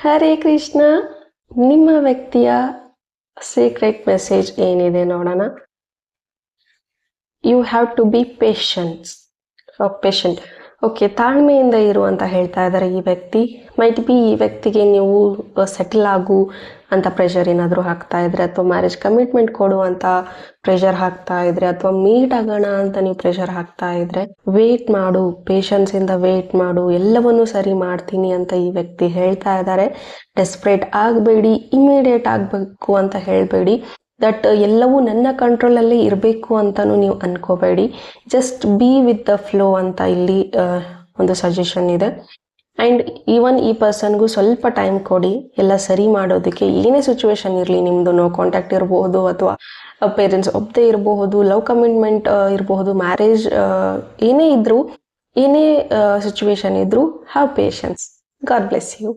ಹರೇ ಕೃಷ್ಣ. ನಿಮ್ಮ ವ್ಯಕ್ತಿಯ secret message ಏನಿದೆ ನೋಡೋಣ. You have to be patient. Okay, ತಾಳ್ಮೆಯಿಂದ ಇರು ಅಂತ ಹೇಳ್ತಾ ಇದ್ದಾರೆ ಈ ವ್ಯಕ್ತಿ. ಮೈಟ್ ಬಿ ಈ ವ್ಯಕ್ತಿಗೆ ನೀವು ಸೆಟಲ್ ಆಗು ಅಂತ ಪ್ರೆಷರ್ ಏನಾದರೂ ಹಾಕ್ತಾ ಇದ್ರೆ, ಅಥವಾ ಮ್ಯಾರೇಜ್ ಕಮಿಟ್ಮೆಂಟ್ ಕೊಡು ಅಂತ ಪ್ರೆಷರ್ ಹಾಕ್ತಾ ಇದ್ರೆ, ಅಥವಾ ಮೀಟ್ ಆಗೋಣ ಅಂತ ನೀವು ಪ್ರೆಷರ್ ಹಾಕ್ತಾ ಇದ್ರೆ, ವೇಟ್ ಮಾಡು, ಪೇಷನ್ಸ್ ಇಂದ ವೇಟ್ ಮಾಡು, ಎಲ್ಲವನ್ನೂ ಸರಿ ಮಾಡ್ತೀನಿ ಅಂತ ಈ ವ್ಯಕ್ತಿ ಹೇಳ್ತಾ ಇದ್ದಾರೆ. ಡೆಸ್ಪ್ರೇಟ್ ಆಗಬೇಡಿ, ಇಮಿಡಿಯೇಟ್ ಆಗಬೇಕು ಅಂತ ಹೇಳಬೇಡಿ. ದಟ್ ಎಲ್ಲವೂ ನನ್ನ ಕಂಟ್ರೋಲಲ್ಲಿ ಇರಬೇಕು ಅಂತಲೂ ನೀವು ಅನ್ಕೋಬೇಡಿ. Just be with the flow ಅಂತ ಇಲ್ಲಿ ಒಂದು ಸಜೆಷನ್ ಇದೆ. ಆ್ಯಂಡ್ ಈವನ್ ಈ ಪರ್ಸನ್ಗೂ ಸ್ವಲ್ಪ ಟೈಮ್ ಕೊಡಿ ಎಲ್ಲ ಸರಿ ಮಾಡೋದಕ್ಕೆ. ಏನೇ ಸಿಚುವೇಶನ್ ಇರಲಿ, ನಿಮ್ಮದು ನೋ ಕಾಂಟ್ಯಾಕ್ಟ್ ಇರಬಹುದು, ಅಥವಾ ಪೇರೆಂಟ್ಸ್ ಒಪ್ಪದೇ ಇರಬಹುದು, ಲವ್ ಕಮಿಟ್ಮೆಂಟ್ ಇರಬಹುದು, ಮ್ಯಾರೇಜ್ ಏನೇ ಇದ್ರೂ, ಏನೇ ಸಿಚುವೇಶನ್ ಇದ್ರೂ, have patience. God bless you.